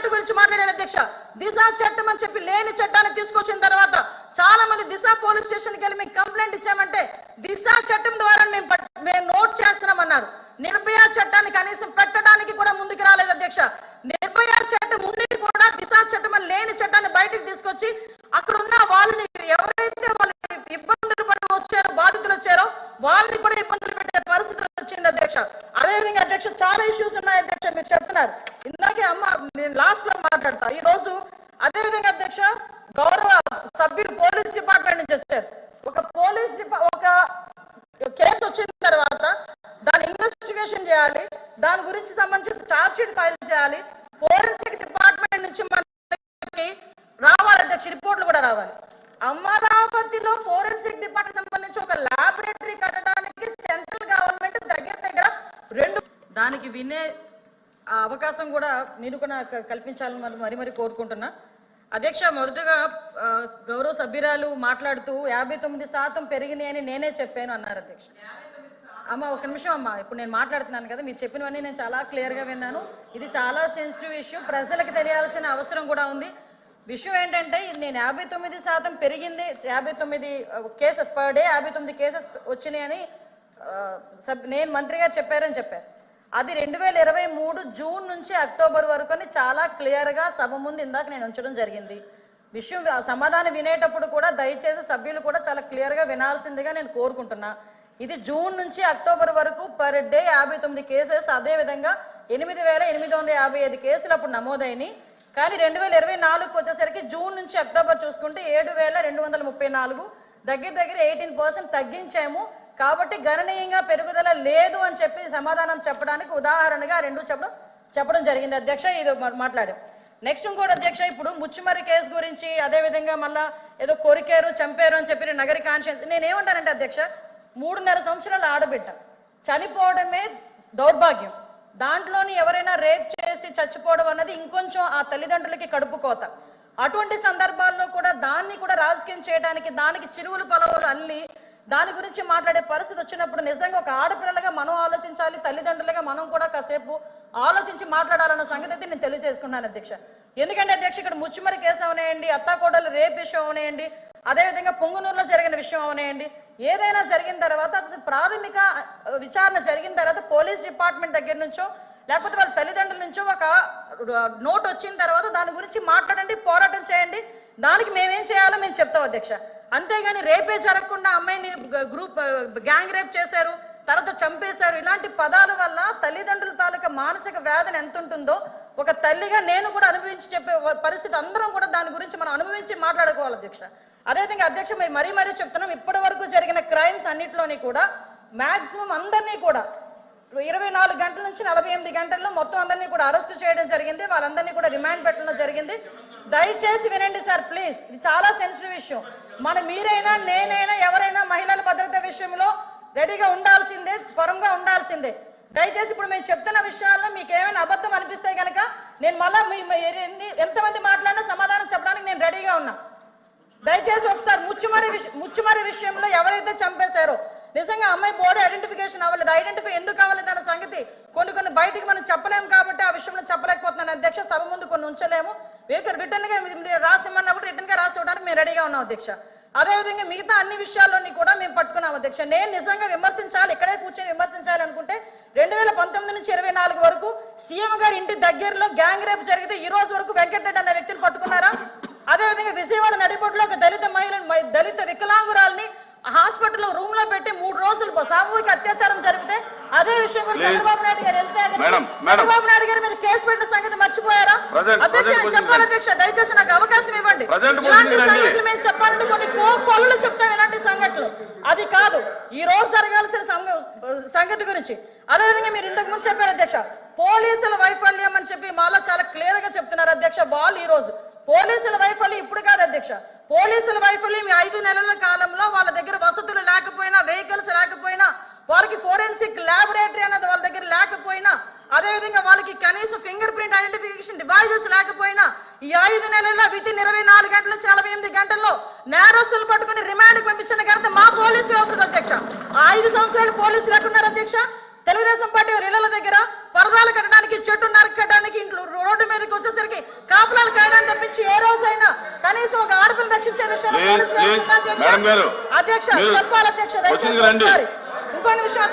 చట్టం గురించి మాట్లాడారు అధ్యక్ష. దిశ చట్టం అని చెప్పి లేని చట్టాన్ని తీసుకొచ్చిన తర్వాత చాలా మంది దిశ పోలీస్ స్టేషన్కి వెళ్ళి మేము కంప్లైంట్ ఇచ్చామంటే దిశ చట్టం ద్వారా మేము నోట్ చేస్తున్నామన్నారు. నిర్భయ చట్టాన్ని కనీసం పెట్టడానికి కూడా ముందుకు రాలేదు అధ్యక్ష. నిర్భయ చట్టం ఉండి కూడా దిశ చట్టం అని లేని చట్టాన్ని బయటకు తీసుకొచ్చి అక్కడ ఉన్న వాళ్ళని ఎవరైతే వాళ్ళు ఇబ్బందులు పడి వచ్చారో బాధితులు వచ్చారో వాళ్ళని కూడా ఇబ్బందులు పెట్టే పరిస్థితి వచ్చింది అధ్యక్ష. అదేవిధంగా అధ్యక్ష చాలా ఇష్యూస్ ఉన్నాయి అధ్యక్ష. మీరు చెప్తున్నారు ఇందాకే అమ్మ నేను లాస్ట్ లో మాట్లాడతా ఈ రోజు. అదేవిధంగా అధ్యక్ష గౌరవ సభ్యులు పోలీస్ డిపార్ట్మెంట్ నుంచి వచ్చారు. ఒక కేసు వచ్చిన తర్వాత దాని ఇన్వెస్టిగేషన్ చేయాలి, దాని గురించి సంబంధించి ఛార్జ్ షీట్ ఫైల్ చేయాలి, ఫోరెన్సిక్ డిపార్ట్మెంట్ నుంచి మనకి రావాలి అధ్యక్ష, రిపోర్ట్లు కూడా రావాలి. అమరావతిలో ఫోరెన్సిక్ డిపార్ట్మెంట్ సంబంధించి ఒక ల్యాబొరేటరీ కట్టడానికి సెంట్రల్ గవర్నమెంట్ దగ్గర 2 దానికి వినే అవకాశం కూడా మీరు కూడా కల్పించాలని మరి కోరుకుంటున్నా అధ్యక్ష. మొదటగా గౌరవ సభ్యురాలు మాట్లాడుతూ 59% పెరిగినాయని నేనే చెప్పాను అన్నారు అధ్యక్ష. అమ్మ ఒక నిమిషం అమ్మ, ఇప్పుడు నేను మాట్లాడుతున్నాను కదా, మీరు చెప్పినవన్నీ నేను చాలా క్లియర్గా విన్నాను. ఇది చాలా సెన్సిటివ్ ఇష్యూ, ప్రజలకు తెలియాల్సిన అవసరం కూడా ఉంది. విషయం ఏంటంటే నేను 59% పెరిగింది, 59 కేసెస్ పర్ డే 59 కేసెస్ వచ్చినాయని నేను మంత్రి గారు చెప్పారని చెప్పారు. అది 2023 జూన్ నుంచి అక్టోబర్ వరకు అని చాలా క్లియర్గా సభ ముందు ఇందాక నేను ఉంచడం జరిగింది. విషయం సమాధానం వినేటప్పుడు కూడా దయచేసి సభ్యులు కూడా చాలా క్లియర్గా వినాల్సిందిగా నేను కోరుకుంటున్నా. ఇది జూన్ నుంచి అక్టోబర్ వరకు పర్ డే 59 కేసెస్, అదేవిధంగా 8,855 కేసులు అప్పుడు నమోదైనవి. కానీ 2024 వచ్చేసరికి జూన్ నుంచి అక్టోబర్ చూసుకుంటే 7,234, దగ్గర 18% తగ్గించాము. కాబట్టి గణనీయంగా పెరుగుదల లేదు అని చెప్పి సమాధానం చెప్పడానికి ఉదాహరణగా 2 చెప్పడం జరిగింది అధ్యక్ష. ఇది మాట్లాడాం. నెక్స్ట్ ఇంకోటి అధ్యక్ష, ఇప్పుడు ముచ్చుమర్రి కేసు గురించి అదేవిధంగా మళ్ళా ఏదో కొరికారు చంపారు అని చెప్పి నగరి కాన్షియన్స్. నేనేమంటానంటే అధ్యక్ష, 3.5 సంవత్సరాల ఆడబిడ్డ చనిపోవడమే దౌర్భాగ్యం. దాంట్లోని ఎవరైనా రేప్ చేసి చచ్చిపోవడం అన్నది ఇంకొంచెం ఆ తల్లిదండ్రులకి కడుపు కోత. అటువంటి సందర్భాల్లో కూడా దాన్ని కూడా రాజకీయం చేయడానికి దానికి చిరువులు పొలవులు అల్లి దాని గురించి మాట్లాడే పరిస్థితి వచ్చినప్పుడు నిజంగా ఒక ఆడపిల్లలుగా మనం ఆలోచించాలి, తల్లిదండ్రులుగా మనం కూడా కాసేపు ఆలోచించి మాట్లాడాలన్న సంగతి అయితే నేను తెలియజేసుకున్నాను అధ్యక్ష. ఎందుకంటే అధ్యక్ష ఇక్కడ ముచ్చుమరి కేసు అవనేయండి, అత్తాకోడలు రేప్ విషయం అవనేయండి, అదేవిధంగా పొంగునూరులో జరిగిన విషయం అవనేయండి, ఏదైనా జరిగిన తర్వాత అసలు ప్రాథమిక విచారణ జరిగిన తర్వాత పోలీస్ డిపార్ట్మెంట్ దగ్గర నుంచో లేకపోతే వాళ్ళ తల్లిదండ్రుల నుంచో ఒక నోట్ వచ్చిన తర్వాత దాని గురించి మాట్లాడండి, పోరాటం చేయండి, దానికి మేమేం చేయాలో మేము చెప్తాం అధ్యక్ష. అంతేగాని రేపే జరగకుండా అమ్మాయిని గ్యాంగ్ రేప్ చేశారు, తర్వాత చంపేశారు, ఇలాంటి పదాల వల్ల తల్లిదండ్రుల తాలూకా మానసిక వేదన ఎంత ఉంటుందో ఒక తల్లిగా నేను కూడా అనుభవించి చెప్పే పరిస్థితి అందరం కూడా దాని గురించి మనం అనుభవించి మాట్లాడుకోవాలి అధ్యక్ష. అదేవిధంగా అధ్యక్ష మరీ చెప్తున్నాం, ఇప్పటి వరకు జరిగిన క్రైమ్స్ అన్నింటిలోని కూడా మ్యాక్సిమం అందరినీ కూడా 24 గంటల నుంచి 48 గంటల్లో మొత్తం అందరినీ కూడా అరెస్ట్ చేయడం జరిగింది, వాళ్ళందరినీ కూడా రిమాండ్ పెట్టడం జరిగింది. దయచేసి వినండి సార్ ప్లీజ్, ఇది చాలా సెన్సిటివ్ విషయం. మీరైనా నేనైనా ఎవరైనా మహిళల భద్రత విషయంలో రెడీగా ఉండాల్సిందే, పరంగా ఉండాల్సిందే. దయచేసి ఇప్పుడు మేము చెప్తున్న విషయాల్లో మీకు ఏమైనా అబద్ధం అనిపిస్తే కనుక నేను మళ్ళా ఎంతమంది మాట్లాడినా సమాధానం చెప్పడానికి నేను రెడీగా ఉన్నా. దయచేసి ఒకసారి ముచ్చుమరి విషయంలో ఎవరైతే చంపేశారో నిజంగా అమ్మాయి బాడీ ఐడెంటిఫికేషన్ అవ్వలేదు, ఐడెంటిఫై ఎందుకు అవ్వలేదు అన్న సంగతి కొన్ని బయటికి మనం చెప్పలేము కాబట్టి ఆ విషయంలో చెప్పలేకపోతున్నాను అధ్యక్ష. సభ ముందు కొన్ని ఉంచలేము, రిటర్న్ గా రాసిమ్మన్నా కూడా రిటర్న్ గా రాసి ఇవ్వడానికి మేము రెడీగా ఉన్నాం అధ్యక్ష. అదేవిధంగా మిగతా అన్ని విషయాల్లోని కూడా మేము పట్టుకున్నాం అధ్యక్ష. నేను నిజంగా విమర్శించాలి, ఇక్కడే కూర్చొని విమర్శించాలి అనుకుంటే 2019 నుంచి 24 వరకు సీఎం గారి ఇంటి దగ్గరలో గ్యాంగ్ రేప్ జరిగితే ఈ రోజు వరకు వెంకటరెడ్డి అనే వ్యక్తిని పట్టుకున్నారా? అదేవిధంగా విజయవాడ నడిబొడ్లో ఒక దళిత వికలాంగురాల్ని హాస్పిటల్లో రూమ్ లో పెట్టి 3 రోజులు సామూహిక అత్యాచారం జరిగితే అదే విషయం కూడా చంద్రబాబు నాయుడు గారు చంద్రబాబు నాయుడు గారి మీద కేసు పెట్టిన సంగతి మర్చిపోయారా అధ్యక్ష? నేను చెప్పాలి అధ్యక్ష, దయచేసి నాకు అవకాశం ఇవ్వండి. ఇలాంటి సంగతులు మేము చెప్పాలంటే కొన్ని కోళ్ళు చెప్తాం, ఇలాంటి సంఘటనలు అది కాదు ఈ రోజు జరగాల్సిన సంగతి గురించి. అదేవిధంగా మీరు ఇంతకు ముందు చెప్పారు అధ్యక్ష, పోలీసుల వైఫల్యం అని చెప్పి మాలో చాలా క్లియర్ గా చెప్తున్నారు అధ్యక్ష. ఈ రోజు పోలీసుల వైఫల్యం ఇప్పుడు కాదు అధ్యక్ష, పోలీసుల వైఫల్యం 5 నెలల కాలంలో వాళ్ళ దగ్గర వసతులు లేకపోయినా, వెహికల్స్ లేకపోయినా, వాళ్ళకి ఫోరెన్సిక్ ల్యాబొరేటరీ అనేది వాళ్ళ దగ్గర లేకపోయినా, అదేవిధంగా వాళ్ళకి కనీసం ఫింగర్ ప్రింట్ ఐడెంటిఫికేషన్ డివైజెస్ లేకపోయినా ఈ 5 నెలల్లో వితిన్ 24 గంటల నుంచి 48 గంటల్లో నేరస్తులు పట్టుకుని రిమాండ్కి పంపించిన ఘనత మా పోలీసు వ్యవస్థ అధ్యక్ష. 5 సంవత్సరాలు పోలీసులు ఎట్టున్నారు అధ్యక్ష? తెలుగుదేశం పార్టీ వారి ఇళ్ల దగ్గర పరదాలు కట్టడానికి, చెట్టు నరకడానికి, ఇంట్లో రోడ్డు మీదకి వచ్చేసరికి కాపులాలు కాయడానికి తప్పించి ఏ రోజైనా కనీసం ఒక ఆడపిల్లని రక్షించే విషయంలో అధ్యక్ష చెప్పాలి అధ్యక్ష. ఇంకో నిమిషం